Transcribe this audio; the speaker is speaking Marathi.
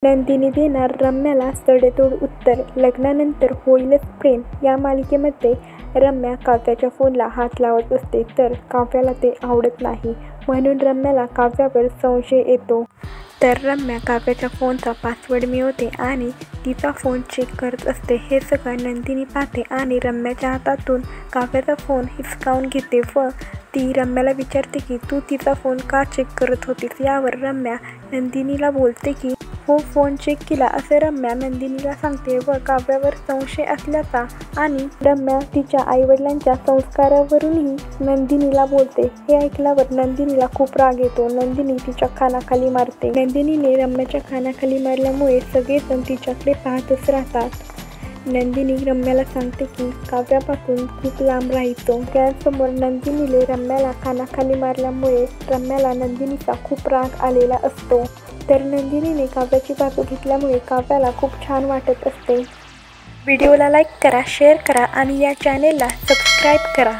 नंदिनी देणार रम्याला सडेतोड उत्तर, लग्नानंतर होईलच प्रेम. या मालिकेमध्ये रम्या काव्याच्या फोनला हात लावत असते, तर काव्याला ते आवडत नाही. म्हणून रम्याला काव्यावर संशय येतो. तर रम्या काव्याच्या फोनचा पासवर्ड मिळवते आणि तिचा फोन चेक करत असते. हे सगळं नंदिनी पाहते आणि रम्याच्या हातातून काव्याचा फोन हिसकावून घेते व ती रम्याला विचारते की तू तिचा फोन का चेक करत होतीस. यावर रम्या नंदिनीला बोलते की हो फोन चेक केला असे रम्या नंदिनीला सांगते व काव्यावर संशय असल्याचा आणि रम्या तिच्या आईवडिलांच्या संस्कारावरूनही नंदिनीला बोलते. हे ऐकल्यावर नंदिनीला खूप राग येतो. नंदिनी तिच्या कानाखाली मारते. नंदिनीने रम्याच्या कानाखाली मारल्यामुळे सगळेजण तिच्याकडे पाहतच राहतात. नंदिनी रम्याला सांगते की काव्यापासून खूप लांब राहायचं. त्यासमोर नंदिनीने रम्याला कानाखाली मारल्यामुळे रम्याला नंदिनीचा खूप राग आलेला असतो. तर नंदिनीने काव्याची बाजू घेतल्यामुळे काव्याला खूप छान वाटत असते. व्हिडिओला लाईक करा, शेअर करा आणि या चॅनेलला सबस्क्राईब करा.